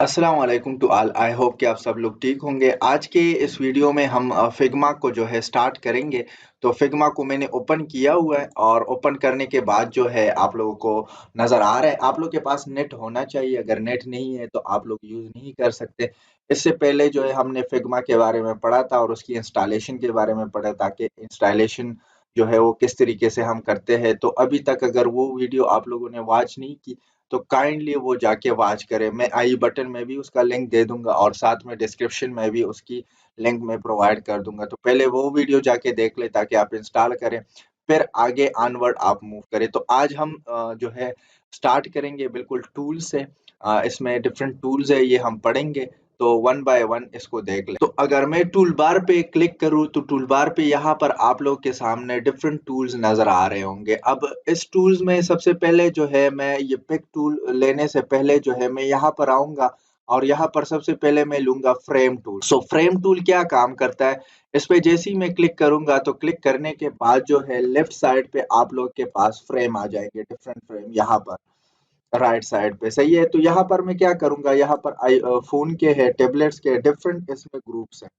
अस्सलाम वालेकुम to all. I hope कि आप सब लोग ठीक होंगे। आज के इस वीडियो में हम फिग्मा को जो है स्टार्ट करेंगे। तो फिग्मा को मैंने ओपन किया हुआ है और ओपन करने के बाद जो है आप लोगों को नज़र आ रहा है। आप लोग के पास नेट होना चाहिए, अगर नेट नहीं है तो आप लोग यूज़ नहीं कर सकते। इससे पहले जो है हमने फिग्मा के बारे में पढ़ा था और उसकी इंस्टॉलेशन के बारे में पढ़ा था कि इंस्टॉलेशन जो है वो किस तरीके से हम करते हैं। तो अभी तक अगर वो वीडियो आप लोगों ने वॉच नहीं की तो काइंडली वो जाके वॉच करें। मैं आई बटन में भी उसका लिंक दे दूंगा और साथ में डिस्क्रिप्शन में भी उसकी लिंक मैं प्रोवाइड कर दूंगा। तो पहले वो वीडियो जाके देख ले ताकि आप इंस्टॉल करें, फिर आगे ऑनवर्ड आप मूव करें। तो आज हम जो है स्टार्ट करेंगे बिल्कुल टूल से। इसमें डिफरेंट टूल्स है, ये हम पढ़ेंगे। तो वन बाय वन इसको देख लें। तो अगर मैं टूल बार पे क्लिक करूँ तो टूल बार पे यहाँ पर आप लोग के सामने डिफरेंट टूल्स नज़र आ रहे होंगे। अब इस टूल्स में सबसे पहले जो है मैं ये पिक टूल लेने से पहले जो है मैं यहाँ पर आऊँगा और यहाँ पर सबसे पहले मैं लूँगा फ्रेम टूल। सो फ्रेम टूल क्या काम करता है? इस पे जैसे ही मैं क्लिक करूँगा तो क्लिक करने के बाद जो है लेफ्ट साइड पे आप लोग के पास फ्रेम आ जाएँगे, डिफरेंट फ्रेम यहाँ पर। राइट साइड पे सही है। तो यहाँ पर मैं क्या करूंगा, यहाँ पर फोन के है, टेबलेट्स के डिफरेंट इसमें ग्रुप्स हैं।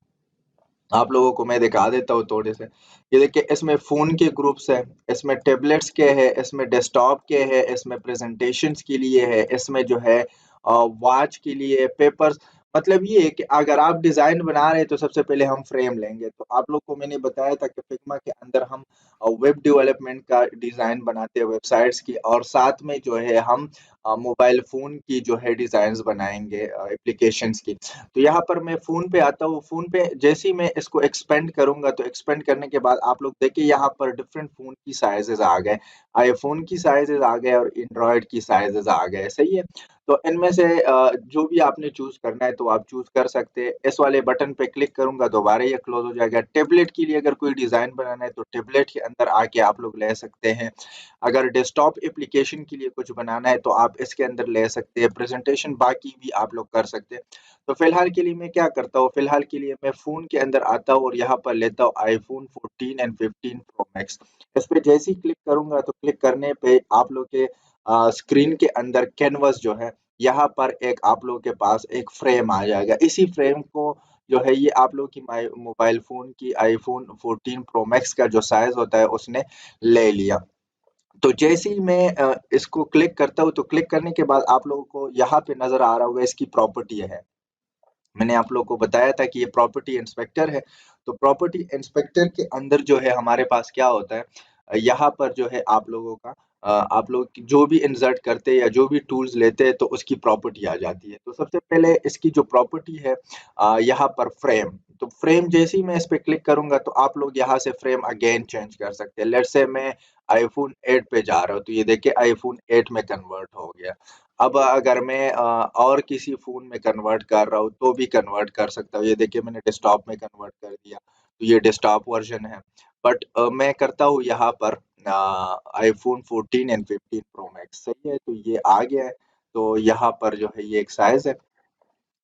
आप लोगों को मैं दिखा देता हूँ थोड़े से। ये देखिए, इसमें फोन के ग्रुप्स है, इसमें टेबलेट्स के है, इसमें डेस्कटॉप के है, इसमें प्रेजेंटेशंस के लिए है, इसमें जो है वॉच के लिए, पेपर्स। मतलब ये है कि अगर आप डिजाइन बना रहे हैं तो सबसे पहले हम फ्रेम लेंगे। तो आप लोग को मैंने बताया था कि फिग्मा के अंदर हम वेब डेवलपमेंट का डिजाइन बनाते हैं, वेबसाइट्स की, और साथ में जो है हम मोबाइल फ़ोन की जो है डिज़ाइन्स बनाएँगे, एप्लीकेशंस की। तो यहाँ पर मैं फ़ोन पे आता हूँ, फ़ोन पे जैसे ही मैं इसको एक्सपेंड करूँगा तो एक्सपेंड करने के बाद आप लोग देखिए यहाँ पर डिफरेंट फ़ोन की साइज़ेज़ आ गए। आईफ़ोन की साइज़ेज़ आ गए और एंड्रॉयड की साइज़ेज़ आ गए, सही है? तो इनमें से जो भी आपने चूज़ करना है तो आप चूज़ कर सकते हैं। इस वाले बटन पे क्लिक करूँगा दोबारा ये क्लोज़ हो जाएगा। टैबलेट के लिए अगर कोई डिज़ाइन बनाना है तो टैबलेट के अंदर आके आप लोग ले सकते हैं। अगर डेस्कटॉप एप्लीकेशन के लिए कुछ बनाना है तो आप इसके अंदर ले सकते हैं। प्रेजेंटेशन बाकी भी आप लोग कर सकते हैं। तो फिलहाल के लिए मैं क्या करता हूँ, फिलहाल के लिए मैं फ़ोन के अंदर आता हूँ और यहाँ पर लेता हूँ आईफ़ोन 14 एंड 15 प्रो मैक्स। इस पे जैसे ही क्लिक करूँगा तो क्लिक करने पे आप लोग के स्क्रीन के अंदर कैनवस जो है, यहाँ पर एक आप लोगों के पास एक फ्रेम आ जाएगा। इसी फ्रेम को जो है ये आप लोग की मोबाइल फ़ोन की आईफ़ोन 14 प्रो मैक्स का जो साइज़ होता है उसने ले लिया। तो जैसे ही मैं इसको क्लिक करता हूँ तो क्लिक करने के बाद आप लोगों को यहाँ पे नज़र आ रहा होगा इसकी प्रॉपर्टी है। मैंने आप लोगों को बताया था कि ये प्रॉपर्टी इंस्पेक्टर है। तो प्रॉपर्टी इंस्पेक्टर के अंदर जो है हमारे पास क्या होता है, यहाँ पर जो है आप लोगों का आप लोग जो भी इंसर्ट करते हैं या जो भी टूल्स लेते हैं तो उसकी प्रॉपर्टी आ जाती है। तो सबसे पहले इसकी जो प्रॉपर्टी है, यहाँ पर फ्रेम। तो फ्रेम जैसे ही मैं इस पे क्लिक करूँगा तो आप लोग यहाँ से फ्रेम अगेन चेंज कर सकते हैं। लेट्स से मैं आईफ़ोन 8 पे जा रहा हूँ, तो ये देखिए आईफ़ोन 8 में कन्वर्ट हो गया। अब अगर मैं और किसी फ़ोन में कन्वर्ट कर रहा हूँ, तो भी कन्वर्ट कर सकता हूँ। ये देखिए मैंने डेस्कटॉप में कन्वर्ट कर दिया, तो ये डेस्कटॉप वर्ज़न है। बट मैं करता हूँ यहाँ पर आईफ़ोन 14 एंड 15 प्रो मैक्स, सही है? तो ये आ गया है, तो यहाँ पर जो है ये एक साइज़ है।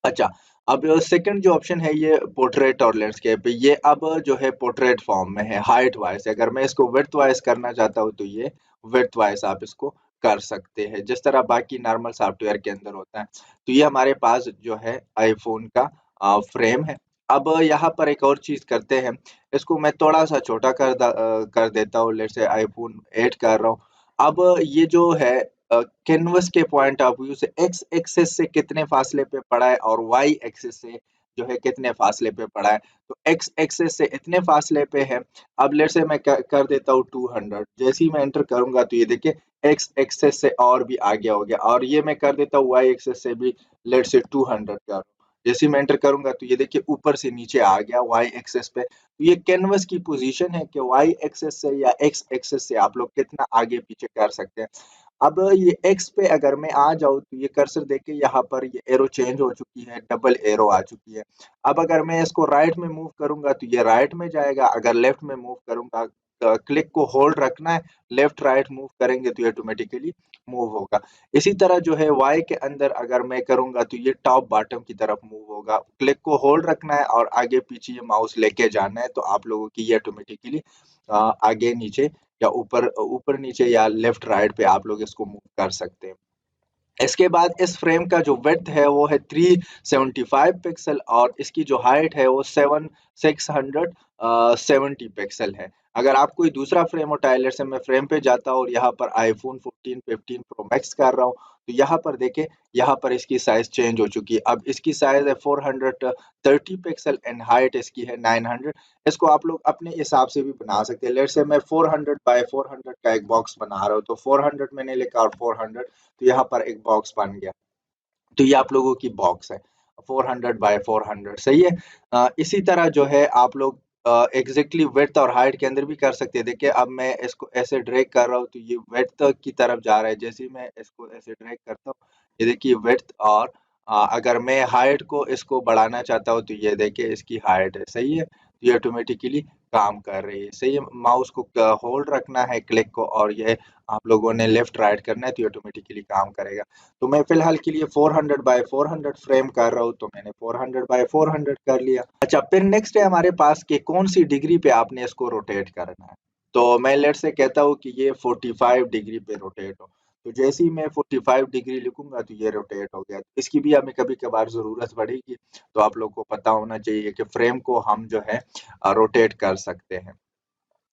अच्छा, अब सेकंड जो ऑप्शन है ये पोर्ट्रेट और लैंडस्केप, ये अब जो है पोर्ट्रेट फॉर्म में है, हाइट वाइज़। अगर मैं इसको विड्थ वाइज़ करना चाहता हूँ तो ये विड्थ वाइज़ आप इसको कर सकते हैं, जिस तरह बाकी नॉर्मल सॉफ्टवेयर के अंदर होता है। तो ये हमारे पास जो है आईफ़ोन का फ्रेम है। अब यहाँ पर एक और चीज़ करते हैं, इसको मैं थोड़ा-सा छोटा कर देता हूँ, लेट्स से आईफ़ोन 8 कर रहा हूँ। अब ये जो है कैनवस के पॉइंट ऑफ व्यू से एक्स एक्सिस से कितने फासले पे पड़ा है और वाई एक्सिस से जो है कितने फासले पे पड़ा है। तो एक्स एक्सिस से इतने फासले पे है। अब लेट से मैं कर देता हूँ 200। जैसे ही मैं एंटर करूंगा तो ये देखिए एक्स एक्सिस से और भी आगे हो गया, और ये मैं कर देता हूँ वाई एक्सिस से भी, लेट से 200 कर। जैसे ही मैं एंटर करूंगा तो ये देखिए ऊपर से नीचे आ गया वाई एक्सिस पे। तो ये कैनवस की पोजीशन है कि वाई एक्सिस से या एक्स एक्सिस से आप लोग कितना आगे पीछे कर सकते हैं। अब ये एक्स पे अगर मैं आ जाऊँ तो ये कर्सर देखिए यहाँ पर ये एरो चेंज हो चुकी है, डबल एरो आ चुकी है। अब अगर मैं इसको राइट में मूव करूँगा तो ये राइट में जाएगा, अगर लेफ्ट में मूव करूँगा क्लिक को होल्ड रखना है, लेफ्ट राइट मूव करेंगे तो ये ऑटोमेटिकली मूव होगा। इसी तरह जो है वाई के अंदर अगर मैं करूँगा तो ये टॉप बॉटम की तरफ मूव होगा। क्लिक को होल्ड रखना है और आगे पीछे ये माउस लेके जाना है तो आप लोगों की ये ऑटोमेटिकली आगे नीचे या ऊपर ऊपर नीचे या लेफ्ट राइट पे आप लोग इसको मूव कर सकते हैं। इसके बाद इस फ्रेम का जो विड्थ है वो है 375 पिक्सल और इसकी जो हाइट है वो 670 पिक्सल है। अगर आप कोई दूसरा फ्रेम उठाए, लेट्स से मैं फ्रेम पे जाता हूँ और यहाँ पर आईफोन 14 15 प्रो मैक्स कर रहा हूँ, तो यहाँ पर देखें, यहाँ पर इसकी साइज चेंज हो चुकी है। अब इसकी साइज है 430 पिक्सल एंड हाइट इसकी है 900। इसको आप लोग अपने हिसाब से भी बना सकते हैं। लेट्स से मैं 400 बाय 400 का एक बॉक्स बना रहा हूँ, तो 400 मैंने लिखा और 400, तो यहाँ पर एक बॉक्स बन गया। तो ये आप लोगों की बॉक्स है 400 बाय 400, सही है। इसी तरह जो है आप लोग एग्जैक्टली विड्थ और हाइट के अंदर भी कर सकते हैं। देखिए अब मैं इसको ऐसे ड्रैग कर रहा हूँ तो ये विड्थ की तरफ जा रहा है। जैसे ही मैं इसको ऐसे ड्रैग करता हूँ, ये देखिए विड्थ, और अगर मैं हाइट को इसको बढ़ाना चाहता हूँ तो ये देखिए इसकी हाइट है, सही है। तो ये ऑटोमेटिकली काम कर रही है, सही है। माउस को होल्ड रखना है, क्लिक को, और ये आप लोगों ने लेफ्ट राइट करना है तो ये ऑटोमेटिकली काम करेगा। तो मैं फिलहाल के लिए 400 बाय 400 फ्रेम कर रहा हूँ, तो मैंने 400 बाय 400 कर लिया। अच्छा, फिर नेक्स्ट है हमारे पास कि कौन सी डिग्री पे आपने इसको रोटेट करना है। तो मैं लेट से कहता हूँ कि ये 45 डिग्री पे रोटेट हो। तो जैसे ही मैं 45 डिग्री लिखूंगा तो ये रोटेट हो गया। इसकी भी हमें कभी कभार जरूरत पड़ेगी, तो आप लोग को पता होना चाहिए कि फ्रेम को हम जो है रोटेट कर सकते हैं,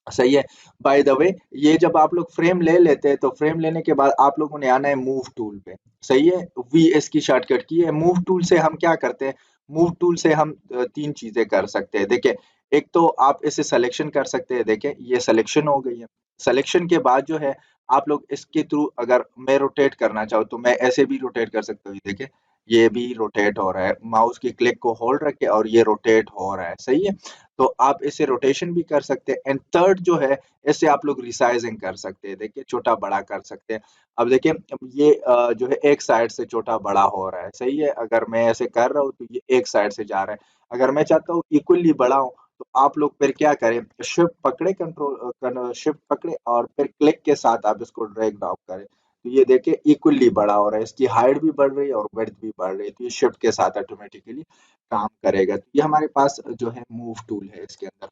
सही है। बाय द वे, ये जब आप लोग फ्रेम ले लेते हैं तो फ्रेम लेने के बाद आप लोगों ने आना है मूव टूल पे, सही है। वी एस की शॉर्टकट की है। मूव टूल से हम क्या करते हैं, मूव टूल से हम तीन चीजें कर सकते हैं। देखिए, एक तो आप इसे सिलेक्शन कर सकते हैं। देखिए ये सिलेक्शन हो गई है। सिलेक्शन के बाद जो है आप लोग इसके थ्रू, अगर मैं रोटेट करना चाहूँ तो मैं ऐसे भी रोटेट कर सकता हूँ। देखिए ये भी रोटेट हो रहा है, माउस की क्लिक को होल्ड रख के, और ये रोटेट हो रहा है, सही है। तो आप इसे रोटेशन भी कर सकते हैं। एंड थर्ड जो है, इससे आप लोग रिसाइजिंग कर सकते हैं। देखिए छोटा बड़ा कर सकते हैं। अब देखिए, अब ये जो है एक साइड से छोटा बड़ा हो रहा है, सही है। अगर मैं ऐसे कर रहा हूँ तो ये एक साइड से जा रहा है। अगर मैं चाहता हूँ इक्वली बड़ा हो, तो आप लोग फिर क्या करें, शिफ्ट पकड़े, कंट्रोल शिफ्ट पकड़े और फिर क्लिक के साथ आप इसको ड्रैग ड्रॉप करें, तो ये देखिए इक्वली बड़ा हो रहा है। इसकी हाइट भी बढ़ रही है और विड्थ भी बढ़ रही है। तो ये शिफ्ट के साथ ऑटोमेटिकली काम करेगा। तो ये हमारे पास जो है मूव टूल है इसके अंदर।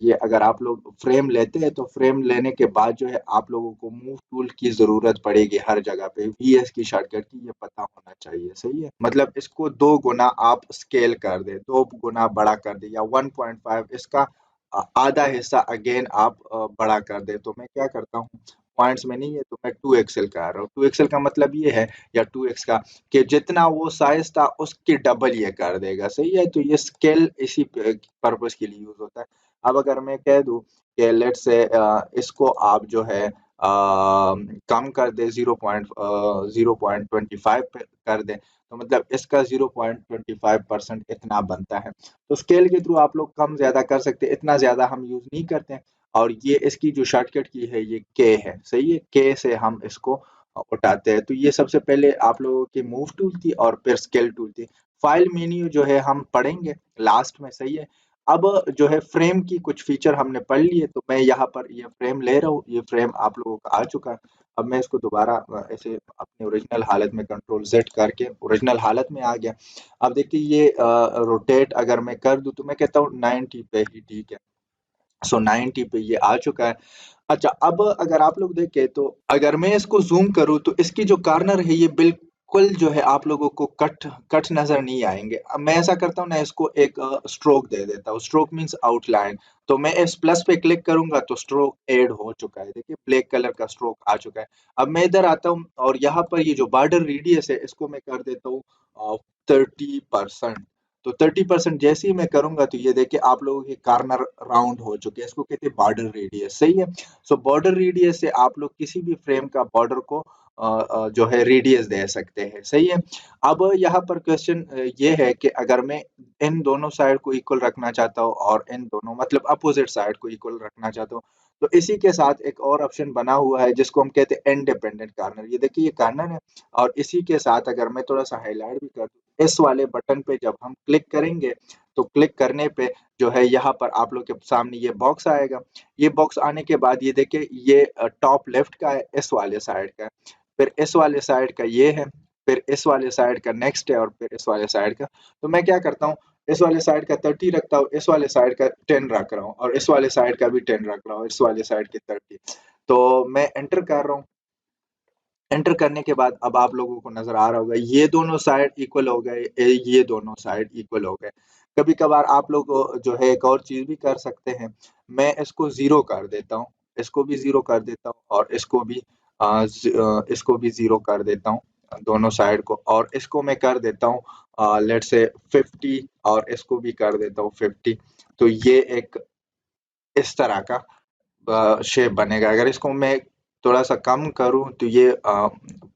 ये अगर आप लोग फ्रेम लेते हैं तो फ्रेम लेने के बाद जो है आप लोगों को मूव टूल की जरूरत पड़ेगी हर जगह पे। वीएस की शॉर्टकट की ये पता होना चाहिए, सही है। मतलब इसको 2 गुना आप स्केल कर दे, 2 गुना बड़ा कर दे, या 1.5 इसका आधा हिस्सा अगेन आप बड़ा कर दे। तो मैं क्या करता हूँ, पॉइंट्स में नहीं है तो मैं 2 एक्सएल कर रहा हूँ। 2 एक्सएल का मतलब ये है, या 2 एक्स का, कि जितना वो साइज था उसके डबल ये कर देगा, सही है। तो ये स्केल इसी पर्पस के लिए यूज होता है। अब अगर मैं कह दूं कि लेट से इसको आप जो है कम कर दे, 0.25 पे कर दे, तो मतलब इसका 0.25% इतना बनता है। तो स्केल के थ्रू आप लोग कम ज्यादा कर सकते हैं, इतना ज्यादा हम यूज नहीं करते हैं। और ये इसकी जो शॉर्टकट की है ये के है, सही है। के से हम इसको उठाते हैं। तो ये सबसे पहले आप लोगों की मूव टूल थी और फिर स्केल टूल थी। फाइल मेन्यू जो है हम पढ़ेंगे लास्ट में, सही है। अब जो है फ्रेम की कुछ फीचर हमने पढ़ लिए, तो मैं यहाँ पर ये फ्रेम ले रहा हूँ। ये फ्रेम आप लोगों का आ चुका है। अब मैं इसको दोबारा ऐसे अपने ओरिजिनल हालत में कंट्रोल जेड करके ओरिजिनल हालत में आ गया। अब देखिए ये रोटेट अगर मैं कर दूं तो मैं कहता हूँ 90 पे ही ठीक है। सो 90 पे ये आ चुका है। अच्छा, अब अगर आप लोग देखें तो अगर मैं इसको ज़ूम करूँ तो इसकी जो कॉर्नर है ये बिल्कुल जो है आप लोगों को कट कट नज़र नहीं आएँगे। अब मैं ऐसा करता हूँ ना, इसको एक स्ट्रोक दे देता हूँ। Stroke means outline. तो मैं इस प्लस पे क्लिक करूँगा तो स्ट्रोक ऐड हो चुका है। देखिए ब्लैक कलर का स्ट्रोक आ चुका है। अब मैं इधर आता हूँ और यहाँ पर ये जो बॉर्डर रेडियस है इसको मैं कर देता हूँ 30%। तो 30% जैसे ही मैं करूंगा तो ये देखिए आप लोगों के कॉर्नर राउंड हो चुके हैं। इसको कहते हैं बॉर्डर रेडियस, सही है। सो बॉर्डर रेडियस से आप लोग किसी भी फ्रेम का बॉर्डर को जो है रेडियस दे सकते हैं, सही है। अब यहाँ पर क्वेश्चन ये है कि अगर मैं इन दोनों साइड को इक्वल रखना चाहता हूँ और इन दोनों मतलब अपोजिट साइड को इक्वल रखना चाहता हूँ, तो इसी के साथ एक और ऑप्शन बना हुआ है जिसको हम कहते हैं इंडिपेंडेंट कॉर्नर। ये देखिए ये कॉर्नर है, और इसी के साथ अगर मैं थोड़ा सा हाईलाइट भी कर दूं, इस वाले बटन पे जब हम क्लिक करेंगे तो क्लिक करने पे जो है यहाँ पर आप लोग के सामने ये बॉक्स आएगा। ये बॉक्स आने के बाद ये देखिए ये टॉप लेफ्ट का है, इस वाले साइड का है, फिर इस वाले साइड का ये है, फिर इस वाले साइड का नेक्स्ट है, और फिर इस वाले साइड का। तो मैं क्या करता हूँ, इस वाले साइड का 30 रखता हूँ, इस वाले साइड का 10 रख रहा हूँ, और इस वाले साइड का भी 10 रख रहा हूँ, इस वाले साइड के 30। तो मैं एंटर कर रहा हूँ। एंटर करने के बाद अब आप लोगों को नज़र आ रहा होगा ये दोनों साइड इक्वल हो गए, ये दोनों साइड इक्वल हो गए। कभी-कभार आप लोग जो है एक और चीज़ भी कर सकते हैं, मैं इसको 0 कर देता हूँ, इसको भी 0 कर देता हूँ और इसको भी 0 कर देता हूँ, दोनों साइड को, और इसको मैं कर देता हूँ लेट्स से 50 और इसको भी कर देता हूँ 50। तो ये एक इस तरह का शेप बनेगा। अगर इसको मैं थोड़ा-सा कम करूँ तो ये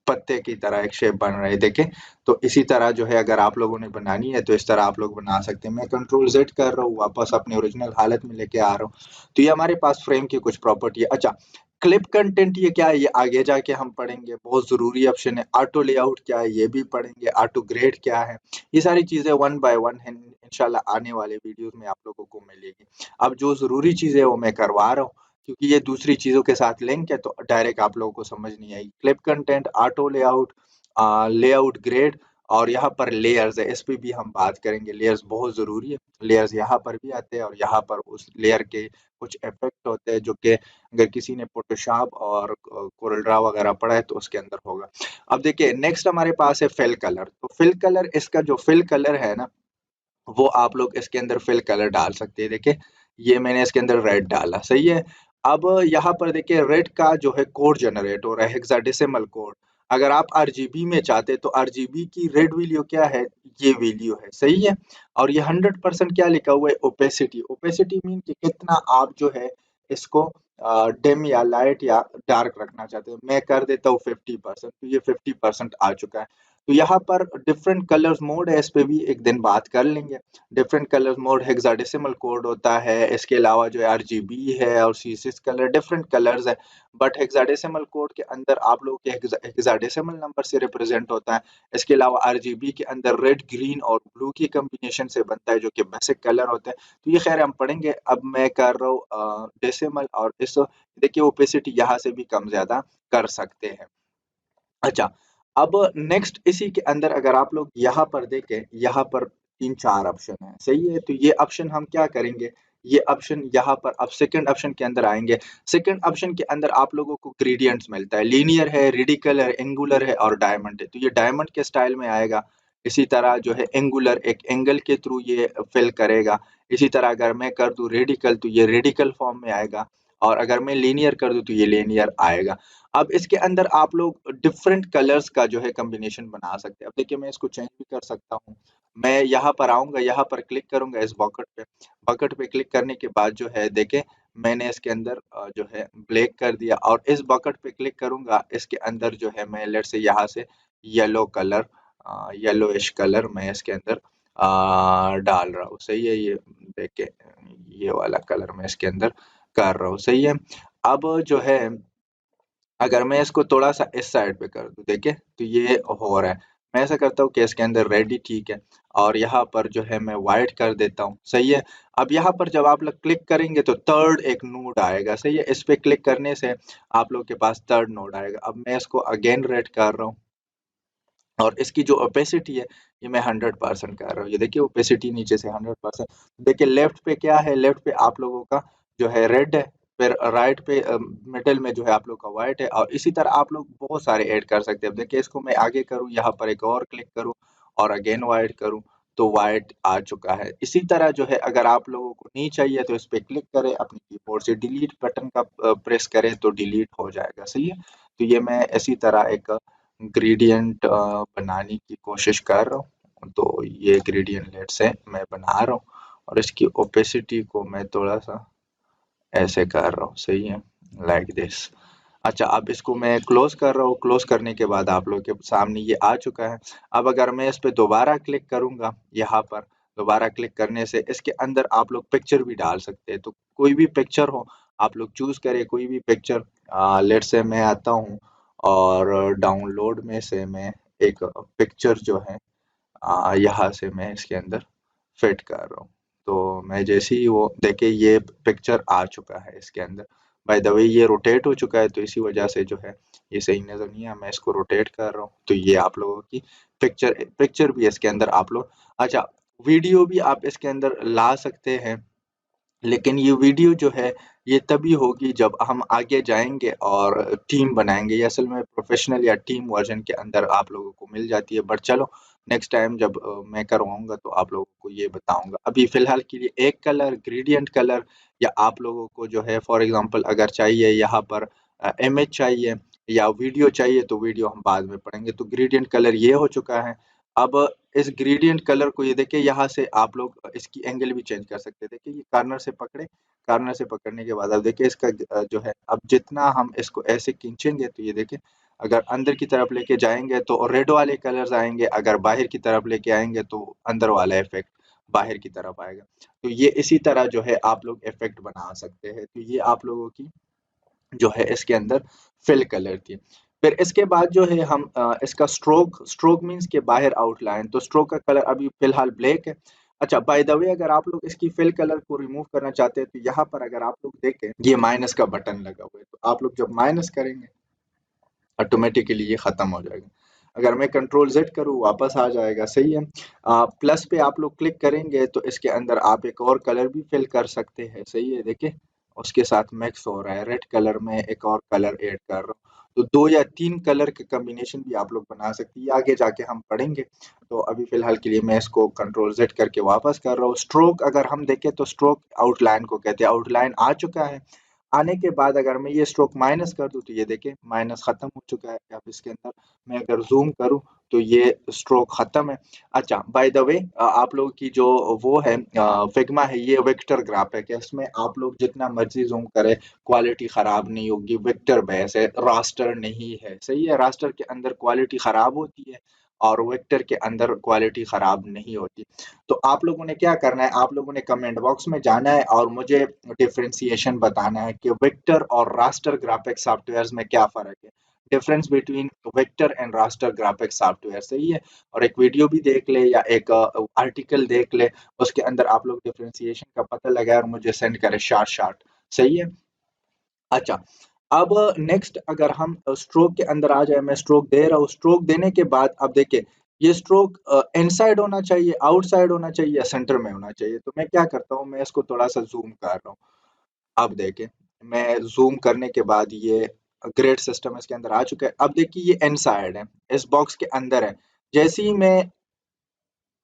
पत्ते की तरह एक शेप बन रहा है, देखें। तो इसी तरह जो है अगर आप लोगों ने बनानी है तो इस तरह आप लोग बना सकते हैं। मैं कंट्रोल ज़ेड कर रहा हूँ, वापस अपने ओरिजिनल हालत में लेके आ रहा हूँ। तो ये हमारे पास फ्रेम की कुछ प्रॉपर्टी है। अच्छा, क्लिप कंटेंट ये क्या है? ये आगे जाके हम पढ़ेंगे, बहुत ज़रूरी ऑप्शन है। ऑटो लेआउट क्या है? ये भी पढ़ेंगे। ऑटो ग्रेड क्या है? ये सारी चीज़ें वन बाय वन हैं, इंशाल्लाह आने वाले वीडियोज़ में आप लोगों को मिलेगी। अब जो ज़रूरी चीज़ है वो मैं करवा रहा हूँ, क्योंकि ये दूसरी चीज़ों के साथ लिंक है तो डायरेक्ट आप लोगों को समझ नहीं आएगी। Clip content, auto layout, layout grade, और यहाँ पर लेयर्स है, इस पे भी हम बात करेंगे। लेयर्स बहुत ज़रूरी है। लेयर्स यहाँ पर भी आते हैं और यहाँ पर उस लेयर के कुछ इफ़ेक्ट होते हैं जो कि अगर किसी ने फ़ोटोशॉप और कोरल ड्रा वगैरह पढ़ा है तो उसके अंदर होगा। अब देखिए नेक्स्ट हमारे पास है फिल कलर। तो फिल कलर, इसका जो फिल कलर है ना, वो आप लोग इसके अंदर फिल कलर डाल सकते हैं। देखिए, ये मैंने इसके अंदर रेड डाला, सही है। अब यहाँ पर देखिए रेड का जो है कोड जनरेट हो रहा है, हेक्साडेसिमल कोड। अगर आप आरजीबी में चाहते हैं तो आरजीबी की रेड वैल्यू क्या है? ये वैल्यू है, सही है। और ये 100% क्या लिखा हुआ है? ओपेसिटी। ओपेसिटी मीन कि कितना आप जो है इसको डिम या लाइट या डार्क रखना चाहते हैं। मैं कर देता हूँ 50%, तो ये 50% आ चुका है। तो यहाँ पर डिफरेंट कलर्स मोड है, इस पे भी एक दिन बात कर लेंगे। Different colours mode, hexadecimal code होता है, इसके अलावा जो है आरजीबी है और C6 कलर, डिफरेंट कलर्स है। बट हेक्साडेसिमल कोड के अंदर आप लोगों के हेक्साडेसिमल नंबर से रिप्रेजेंट होता है। इसके अलावा आरजीबी के अंदर रेड, ग्रीन और ब्लू की कॉम्बिनेशन से बनता है जो कि बेसिक कलर होते हैं। तो ये खैर हम पढ़ेंगे। अब मैं कर रहा हूँ डेसिमल, और इस देखिए ओपेसिटी यहाँ से भी कम ज्यादा कर सकते हैं। अच्छा, अब नेक्स्ट इसी के अंदर अगर आप लोग यहाँ पर देखें, यहाँ पर 3-4 ऑप्शन हैं, सही है? तो ये ऑप्शन हम क्या करेंगे, ये ऑप्शन यहाँ पर अब सेकंड ऑप्शन के अंदर आएँगे। सेकंड ऑप्शन के अंदर आप लोगों को ग्रेडिएंट्स मिलता है, लीनियर है, रेडिकल है, एंगुलर है और डायमंड है। तो ये डायमंड के स्टाइल में आएगा। इसी तरह जो है एंगुलर, एक एंगल के थ्रू ये फिल करेगा। इसी तरह अगर मैं कर दूँ रेडिकल तो ये रेडिकल फॉर्म में आएगा, और अगर मैं लीनियर कर दूँ तो ये लीनियर आएगा। अब इसके अंदर आप लोग डिफरेंट कलर्स का जो है कॉम्बिनेशन बना सकते हैं। अब देखिए मैं इसको चेंज भी कर सकता हूँ। मैं यहाँ पर आऊँगा, यहाँ पर क्लिक करूँगा इस बकेट पे। बकेट पे क्लिक करने के बाद जो है देखें, मैंने इसके अंदर जो है ब्लैक कर दिया, और इस बकेट पे क्लिक करूँगा, इसके अंदर जो है मैं लेट्स से यहाँ से येलो कलर, येलोइश कलर मैं इसके अंदर डाल रहा हूँ। सही है? ये देखिए, ये वाला कलर मैं इसके अंदर कर रहा हूँ। सही है? अब जो है अगर मैं इसको थोड़ा-सा इस साइड पे कर दूँ, देखिए, तो ये हो रहा है। मैं ऐसा करता हूँ कि इसके अंदर रेड ही ठीक है, और यहाँ पर जो है मैं व्हाइट कर देता हूँ, सही है? अब यहाँ पर जब आप लोग क्लिक करेंगे तो थर्ड एक नोड आएगा, सही है? इस पे क्लिक करने से आप लोग के पास थर्ड नोड आएगा। अब मैं इसको अगेन रेड कर रहा हूँ, और इसकी जो ओपेसिटी है, ये मैं 100% कर रहा हूँ। ये देखिए ओपेसिटी नीचे से 100%। देखिए लेफ्ट पे क्या है, लेफ्ट पे आप लोगों का जो है रेड है, फिर राइट पे मिडल में जो है आप लोग का व्हाइट है, और इसी तरह आप लोग बहुत सारे ऐड कर सकते हैं। अब देखिए इसको मैं आगे करूँ, यहाँ पर एक और क्लिक करूँ और अगेन व्हाइट करूँ, तो व्हाइट आ चुका है। इसी तरह जो है अगर आप लोगों को नहीं चाहिए तो इस पे क्लिक करें, अपने कीबोर्ड से डिलीट बटन का प्रेस करें तो डिलीट हो जाएगा, सही है? तो ये मैं इसी तरह एक ग्रेडिएंट बनाने की कोशिश कर रहा हूँ। तो ये ग्रेडिएंट लेट से मैं बना रहा हूँ, और इसकी ओपेसिटी को मैं थोड़ा-सा ऐसे कर रहा हूँ, सही है? Like this. अच्छा, अब इसको मैं क्लोज़ कर रहा हूँ, क्लोज़ करने के बाद आप लोग के सामने ये आ चुका है। अब अगर मैं इस पे दोबारा क्लिक करूँगा, यहाँ पर दोबारा क्लिक करने से इसके अंदर आप लोग पिक्चर भी डाल सकते हैं। तो कोई भी पिक्चर हो, आप लोग चूज़ करें कोई भी पिक्चर। लेट्स से मैं आता हूँ और डाउनलोड में से मैं एक पिक्चर जो है यहाँ से मैं इसके अंदर फिट कर रहा हूँ। तो मैं जैसे ही वो देखिए ये पिक्चर आ चुका है इसके अंदर। बाय द वे ये रोटेट हो चुका है, तो इसी वजह से जो है ये सही नज़र नहीं है। मैं इसको रोटेट कर रहा हूँ, तो ये आप लोगों की पिक्चर पिक्चर भी इसके अंदर आप लोग, अच्छा, वीडियो भी आप इसके अंदर ला सकते हैं। लेकिन ये वीडियो जो है ये तभी होगी जब हम आगे जाएँगे और टीम बनाएँगे। ये असल में प्रोफ़ेशनल या टीम वर्ज़न के अंदर आप लोगों को मिल जाती है। बट चलो नेक्स्ट टाइम जब मैं करवाऊँगा तो आप लोगों को ये बताऊँगा। अभी फ़िलहाल के लिए एक कलर, ग्रेडिएंट कलर या आप लोगों को जो है फ़ॉर एग्ज़ाम्पल अगर चाहिए यहाँ पर इमेज चाहिए या वीडियो चाहिए तो वीडियो हम बाद में पढ़ेंगे। तो ग्रेडिएंट कलर ये हो चुका है। अब इस ग्रेडिएंट कलर को ये देखिए यहाँ से आप लोग इसकी एंगल भी चेंज कर सकते हैं। देखिए ये कॉर्नर से पकड़े, कॉर्नर से पकड़ने के बाद अब देखिए इसका जो है अब जितना हम इसको ऐसे खींचेंगे तो ये देखिए अगर अंदर की तरफ लेके जाएँगे तो रेड वाले कलर्स आएँगे, अगर बाहर की तरफ लेके आएँगे तो अंदर वाला इफ़ेक्ट बाहर की तरफ आएगा। तो ये इसी तरह जो है आप लोग इफ़ेक्ट बना सकते हैं। तो ये आप लोगों की जो है इसके अंदर फिल कलर थी। फिर इसके बाद जो है हम इसका स्ट्रोक मीन्स के बाहर आउटलाइन, तो स्ट्रोक का कलर अभी फ़िलहाल ब्लैक है। अच्छा बाय द वे अगर आप लोग इसकी फिल कलर को रिमूव करना चाहते हैं तो यहाँ पर अगर आप लोग देखें ये माइनस का बटन लगा हुआ है। तो आप लोग जब माइनस करेंगे ऑटोमेटिकली ये खत्म हो जाएगा। अगर मैं कंट्रोल जेड करूँ वापस आ जाएगा, सही है। प्लस पे आप लोग क्लिक करेंगे तो इसके अंदर आप एक और कलर भी फिल कर सकते हैं, सही है। देखिए उसके साथ मिक्स हो रहा है, रेड कलर में एक और कलर ऐड कर रहा हूँ। तो 2 या 3 कलर के कॉम्बिनेशन भी आप लोग बना सकते हैं, ये आगे जाके हम पढ़ेंगे। तो अभी फ़िलहाल के लिए मैं इसको कंट्रोल ज़ेड करके वापस कर रहा हूँ। स्ट्रोक अगर हम देखें तो स्ट्रोक आउटलाइन को कहते हैं, आउटलाइन आ चुका है। आने के बाद अगर मैं ये स्ट्रोक माइनस कर दूँ तो ये देखिए माइनस खत्म हो चुका है। अब इसके अंदर मैं अगर ज़ूम करूँ तो ये स्ट्रोक खत्म है। अच्छा बाय द वे आप लोगों की जो वो है फिग्मा है ये वेक्टर ग्राफ है कि इसमें आप लोग जितना मर्ज़ी ज़ूम करें क्वालिटी ख़राब नहीं होगी। वेक्टर बेस है, रास्टर नहीं है, सही है। रास्टर के अंदर क्वालिटी ख़राब होती है और वेक्टर के अंदर क्वालिटी ख़राब नहीं होती। तो आप लोगों ने क्या करना है, आप लोगों ने कमेंट बॉक्स में जाना है और मुझे डिफरेंशिएशन बताना है कि वेक्टर और रास्टर ग्राफिक्स सॉफ्टवेयर्स में क्या फ़र्क है। Difference between vector and raster graphics software, सही है। और एक वीडियो भी देख ले या एक आर्टिकल देख ले, उसके अंदर आप लोग डिफरेंशिएशन का पता लगाए और मुझे सेंड करें शॉर्ट, सही है। अच्छा, अब नेक्स्ट अगर हम स्ट्रोक के अंदर आ जाए, मैं स्ट्रोक दे रहा हूँ, स्ट्रोक देने के बाद अब देखिए ये स्ट्रोक इनसाइड होना चाहिए, आउटसाइड होना चाहिए या सेंटर में होना चाहिए। तो मैं क्या करता हूँ, मैं इसको थोड़ा-सा ज़ूम कर रहा हूँ। अब देखें, मैं ज़ूम करने के बाद ये ग्रेड सिस्टम इसके अंदर आ चुका है। अब देखिए ये इनसाइड है, इस बॉक्स के अंदर है। जैसे ही मैं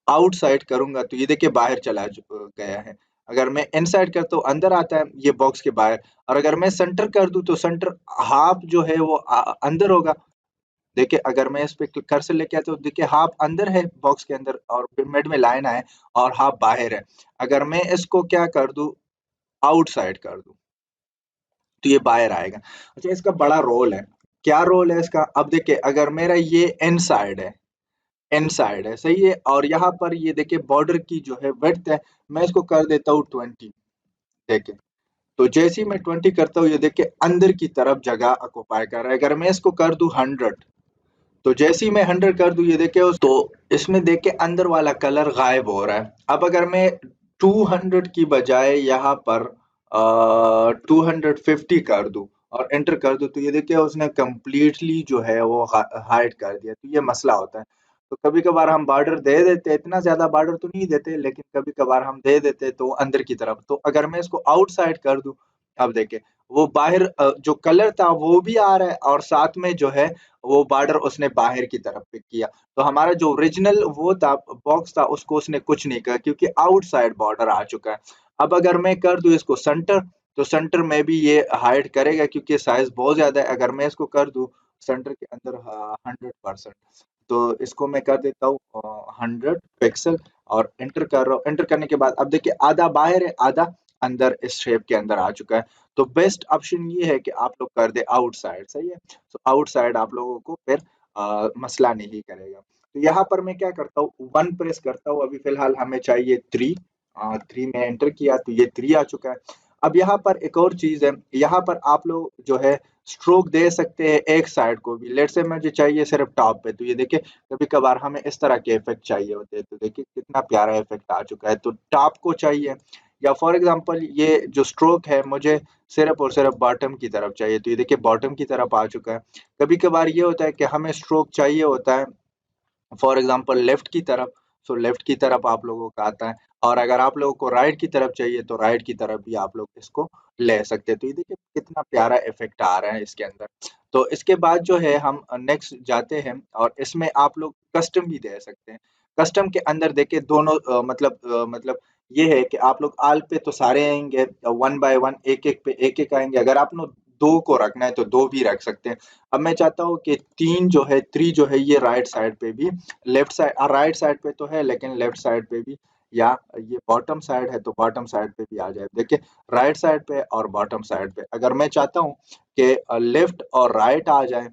आउटसाइड करूँगा तो ये देखिए बाहर चला गया है। अगर मैं इनसाइड करता हूँ अंदर आता है ये बॉक्स के बाहर, और अगर मैं सेंटर कर दूँ तो सेंटर हाफ जो है वो अंदर होगा। देखिए अगर मैं इस पे कर्सर लेके आता हूँ, देखिए हाफ अंदर है बॉक्स के अंदर और मिड में लाइन है और हाफ बाहर है। अगर मैं इसको क्या कर दूँ, आउटसाइड कर दूँ तो ये बाहर आएगा। अच्छा इसका बड़ा रोल है। क्या रोल है इसका? अब देखिए अगर मेरा ये इनसाइड है, सही है। और यहाँ पर ये देखिए बॉर्डर की जो है विड्थ है, मैं इसको कर देता हूँ 20। देखिए, तो जैसे ही मैं 20 करता हूँ, ये देखिए अंदर की तरफ जगह ऑक्युपाई कर रहा है। अगर मैं इसको कर दूँ 100, तो जैसे ही मैं 100 कर दूँ, ये देखिए तो इसमें देखिए अंदर वाला कलर गायब हो रहा है। अब अगर मैं 200 की बजाय यहाँ पर 250 कर दूँ और एंटर कर दूँ, तो ये देखिए उसने कंप्लीटली जो है वो हाइड कर दिया। तो ये मसला होता है। तो कभी-कभार हम बॉर्डर दे देते हैं, इतना ज़्यादा बॉर्डर तो नहीं देते, लेकिन कभी-कभार हम दे देते हैं तो अंदर की तरफ। तो अगर मैं इसको आउटसाइड कर दूँ, अब देखिए वो बाहर जो कलर था वो भी आ रहा है और साथ में जो है वो बॉर्डर उसने बाहर की तरफ पिक किया। तो हमारा जो ओरिजिनल वो था बॉक्स था उसको उसने कुछ नहीं कहा क्योंकि आउटसाइड बॉर्डर आ चुका है। अब अगर मैं कर दूँ इसको सेंटर, तो सेंटर में भी ये हाइड करेगा क्योंकि साइज़ बहुत ज़्यादा है। अगर मैं इसको कर दूँ सेंटर के अंदर 100%, तो इसको मैं कर देता हूँ 100 पिक्सल और एंटर कर रहा हूँ। एंटर करने के बाद अब देखिए आधा बाहर है, आधा अंदर इस शेप के अंदर आ चुका है। तो बेस्ट ऑप्शन ये है कि आप लोग कर दें आउटसाइड, सही है। तो आउटसाइड आप लोगों को फिर मसला नहीं करेगा। तो यहाँ पर मैं क्या करता हूँ, 1 प्रेस करता हूँ। अभी फ़िलहाल हमें चाहिए 3, 3 में एंटर किया तो ये 3 आ चुका है। अब यहाँ पर एक और चीज़ है, यहाँ पर आप लोग जो है स्ट्रोक दे सकते हैं एक साइड को भी। लेट्स से मुझे चाहिए सिर्फ़ टॉप पे, तो ये देखिए कभी-कभार हमें इस तरह के इफ़ेक्ट चाहिए होते हैं। तो देखिए कितना प्यारा इफ़ेक्ट आ चुका है। तो टॉप को चाहिए या फॉर एग्ज़ाम्पल ये जो स्ट्रोक है मुझे सिर्फ़ और सिर्फ़ बॉटम की तरफ चाहिए, तो ये देखिए बॉटम की तरफ आ चुका है। कभी-कभार ये होता है कि हमें स्ट्रोक चाहिए होता है फॉर एग्ज़ाम्पल लेफ्ट की तरफ, तो लेफ्ट की तरफ आप लोगों का आता है, और अगर आप लोगों को राइट की तरफ चाहिए तो राइट की तरफ भी आप लोग इसको ले सकते हैं। तो ये देखिए कितना प्यारा इफेक्ट आ रहा है इसके अंदर। तो इसके बाद जो है हम नेक्स्ट जाते हैं, और इसमें आप लोग कस्टम भी दे सकते हैं। कस्टम के अंदर देखिए दोनों मतलब ये है कि आप लोग ऑल पे तो सारे आएंगे, वन बाय वन एक एक पे एक एक आएंगे। अगर आप लोग दो को रखना है तो दो भी रख सकते हैं। अब मैं चाहता हूँ कि तीन जो है, थ्री जो है, ये राइट साइड पे भी, लेफ्ट साइड राइट साइड पे तो है लेकिन लेफ्ट साइड पे भी, या ये बॉटम साइड है तो बॉटम साइड पे भी आ जाए। देखिए राइट साइड पे और बॉटम साइड पे अगर मैं चाहता हूँ कि लेफ्ट और राइट आ जाए,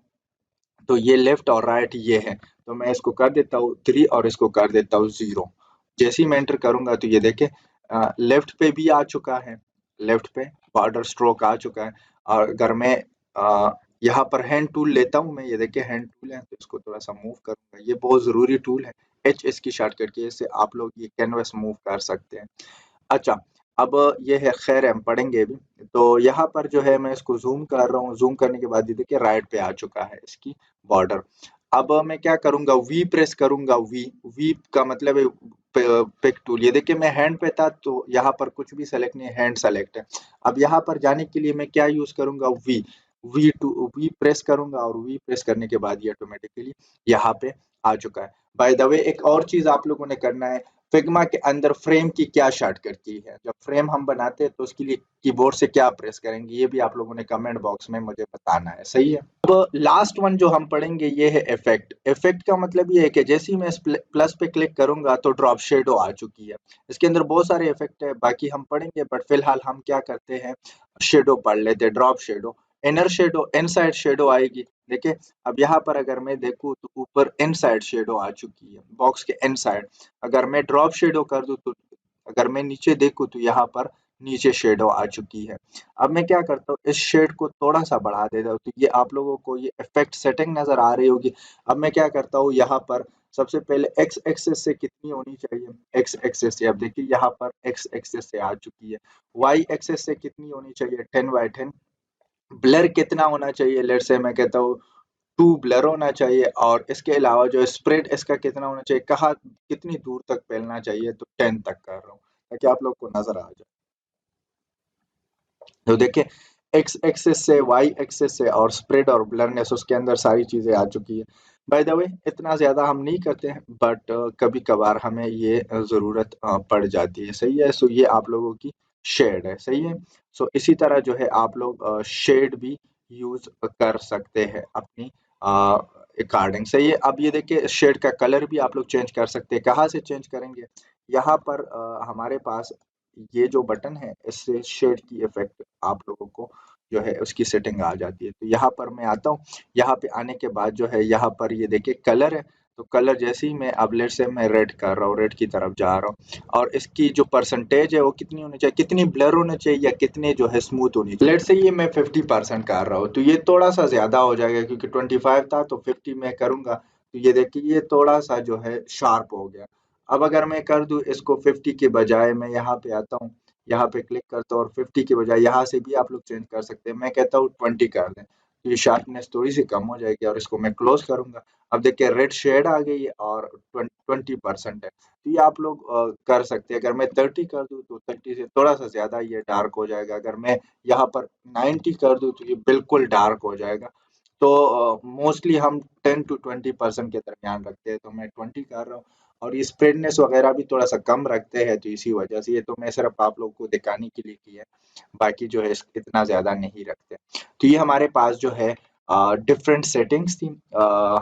तो ये लेफ्ट और राइट ये है, तो मैं इसको कर देता हूँ 3 और इसको कर देता हूँ 0। जैसे ही मैं एंटर करूंगा तो ये देखे लेफ्ट पे भी आ चुका है, लेफ्ट पे बॉर्डर स्ट्रोक आ चुका है। और अगर मैं यहाँ पर हैंड टूल लेता हूँ, मैं ये देखिए हैंड टूल है तो इसको थोड़ा सा मूव करूंगा, ये बहुत जरूरी टूल है। एच इसकी शॉर्टकट की, इससे आप लोग ये कैनवस मूव कर सकते हैं। अच्छा, अब ये है, खैर हम पढ़ेंगे भी। तो यहाँ पर जो है मैं इसको ज़ूम कर रहा हूँ, ज़ूम करने के बाद ये देखिए राइट पे आ चुका है इसकी बॉर्डर। अब मैं क्या करूँगा, वी प्रेस करूँगा, वी वी का मतलब है पिक टूल। ये देखिए मैं हैंड पे था तो यहाँ पर कुछ भी सेलेक्ट नहीं है, हैंड सेलेक्ट है। अब यहाँ पर जाने के लिए मैं क्या यूज़ करूँगा, वी वी प्रेस करूँगा, और वी प्रेस करने के बाद ये ऑटोमेटिकली यहाँ पे आ चुका है। बाय द वे एक और चीज़ आप लोगों ने करना है, फिग्मा के अंदर फ्रेम की क्या शॉर्टकट की है। जब फ्रेम हम बनाते हैं तो उसके लिए कीबोर्ड से क्या प्रेस करेंगे, ये भी आप लोगों ने कमेंट बॉक्स में मुझे बताना है, सही है। अब लास्ट वन जो हम पढ़ेंगे ये है इफेक्ट। इफेक्ट का मतलब ये है कि जैसे ही मैं इस प्लस पे क्लिक करूंगा तो ड्रॉप शेडो आ चुकी है। इसके अंदर बहुत सारे इफेक्ट है, बाकी हम पढ़ेंगे, बट फिलहाल हम क्या करते हैं, शेडो पढ़ लेते हैं। Drop shadow, inner shadow, inside shadow आएगी। देखिए अब यहाँ पर अगर मैं देखूँ तो ऊपर इनसाइड शेडो आ चुकी है, बॉक्स के इनसाइड। अगर मैं ड्रॉप शेडो कर दूं तो, अगर मैं नीचे देखूं तो यहाँ पर नीचे शेडो आ चुकी है। अब मैं क्या करता हूँ, इस शेड को थोड़ा सा बढ़ा देता हूँ, तो ये आप लोगों को ये इफेक्ट सेटिंग नजर आ रही होगी। अब मैं क्या करता हूँ, यहाँ पर सबसे पहले एक्स एक्सेस से कितनी होनी चाहिए, एक्स एक्सेस से, अब देखिए यहाँ पर एक्स एक्सेस से आ चुकी है। वाई एक्सेस से कितनी होनी चाहिए, 10/10। ब्लर कितना होना चाहिए, लेट से मैं कहता हूँ 2 ब्लर होना चाहिए। और इसके अलावा जो स्प्रेड इसका कितना होना चाहिए, कहाँ कितनी दूर तक फैलना चाहिए, तो 10 तक कर रहा हूँ ताकि आप लोग को नजर आ जाए। तो देखिए एक्स एक्सेस से, वाई एक्सेस से, और स्प्रेड और ब्लरनेस, उसके अंदर सारी चीजें आ चुकी है। बाय द वे इतना ज्यादा हम नहीं करते हैं, बट कभी कभार हमें ये जरूरत पड़ जाती है, सही है। सो ये आप लोगों की शेड है, सही है। सो इसी तरह जो है आप लोग शेड भी यूज कर सकते हैं अपनी अकॉर्डिंग, सही है। अब ये देखिए शेड का कलर भी आप लोग चेंज कर सकते हैं। कहाँ से चेंज करेंगे, यहाँ पर हमारे पास ये जो बटन है, इससे शेड की इफेक्ट आप लोगों को जो है उसकी सेटिंग आ जाती है। तो यहाँ पर मैं आता हूँ, यहाँ पे आने के बाद जो है यहाँ पर ये देखिए कलर है। तो कलर जैसे ही मैं, अब लेट से मैं रेड कर रहा हूँ, रेड की तरफ जा रहा हूँ, और इसकी जो परसेंटेज है वो कितनी होनी चाहिए, कितनी ब्लर होना चाहिए या कितने जो है स्मूथ होनी चाहिए। लेट से ये मैं 50% कर रहा हूँ, तो ये थोड़ा सा ज्यादा हो जाएगा क्योंकि 25 था तो 50 मैं करूंगा। तो ये देखिए ये थोड़ा सा जो है शार्प हो गया। अब अगर मैं कर दूं इसको 50 के बजाय, मैं यहाँ पे आता हूँ, यहाँ पे क्लिक करता हूँ, और 50 के बजाय यहाँ से भी आप लोग चेंज कर सकते हैं। मैं कहता हूँ 20 कर दें, तो ये शार्पनेस थोड़ी सी कम हो जाएगी, और इसको मैं क्लोज करूंगा। अब देखिए रेड शेड आ गई है और 20% है। तो ये आप लोग कर सकते हैं। अगर मैं 30 कर दूं तो 30 से थोड़ा सा ज्यादा ये डार्क हो जाएगा। अगर मैं यहाँ पर 90 कर दूं तो ये बिल्कुल डार्क हो जाएगा। तो मोस्टली हम 10 to 20% के दरमियान रखते हैं, तो मैं 20 कर रहा हूँ। और ये स्प्रेडनेस वगैरह भी थोड़ा सा कम रखते हैं, तो इसी वजह से, ये तो मैं सिर्फ आप लोगों को दिखाने के लिए किया है, बाकी जो है इतना ज्यादा नहीं रखते। तो ये हमारे पास जो है डिफरेंट सेटिंग्स थी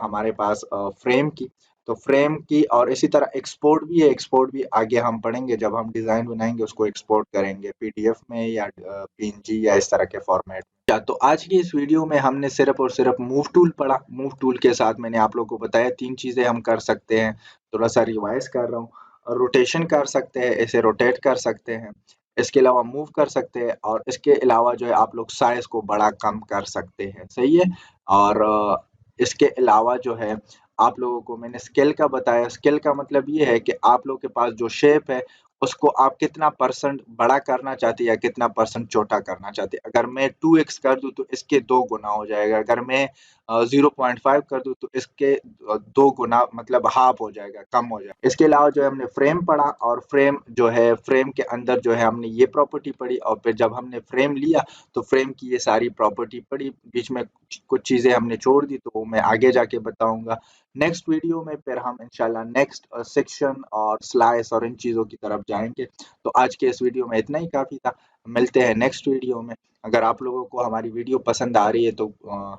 हमारे पास फ्रेम की। तो फ्रेम की, और इसी तरह एक्सपोर्ट भी है। एक्सपोर्ट भी आगे हम पढ़ेंगे, जब हम डिजाइन बनाएंगे उसको एक्सपोर्ट करेंगे पीडीएफ में या पीएनजी या इस तरह के फॉर्मेट में। तो आज की इस वीडियो में हमने सिर्फ और सिर्फ मूव टूल पढ़ा। मूव टूल के साथ मैंने आप लोगों को बताया 3 चीजें हम कर सकते हैं। थोड़ा सा रिवाइज कर रहा हूँ, रोटेशन कर सकते हैं, इसे रोटेट कर सकते हैं, इसके अलावा मूव कर सकते हैं, और इसके अलावा जो है आप लोग साइज को बड़ा कम कर सकते हैं, सही है। और इसके अलावा जो है आप लोगों को मैंने स्केल का बताया। स्केल का मतलब ये है कि आप लोगों के पास जो शेप है उसको आप कितना परसेंट बड़ा करना चाहते हैं या कितना परसेंट छोटा करना चाहते हैं। अगर मैं 2x कर दूँ तो इसके 2 गुना हो जाएगा, अगर मैं 0.5 कर दूँ तो इसके 2 गुना मतलब हाफ हो जाएगा, कम हो जाएगा। इसके अलावा जो है हमने फ्रेम पढ़ा और फ्रेम जो है फ्रेम के अंदर जो है हमने ये प्रॉपर्टी पढ़ी और फिर जब हमने फ्रेम लिया तो फ्रेम की ये सारी प्रॉपर्टी पढ़ी। बीच में कुछ चीज़ें हमने छोड़ दी तो वो मैं आगे जाके बताऊँगा। नेक्स्ट वीडियो में फिर हम इंशाल्लाह नेक्स्ट सेक्शन और स्लाइस और इन चीज़ों की तरफ जाएँगे। तो आज के इस वीडियो में इतना ही काफ़ी था। मिलते हैं नेक्स्ट वीडियो में। अगर आप लोगों को हमारी वीडियो पसंद आ रही है तो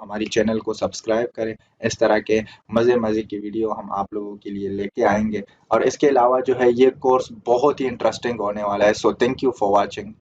हमारी चैनल को सब्सक्राइब करें। इस तरह के मज़े-मज़े की वीडियो हम आप लोगों के लिए लेके आएँगे और इसके अलावा जो है ये कोर्स बहुत ही इंटरेस्टिंग होने वाला है। So thank you for watching.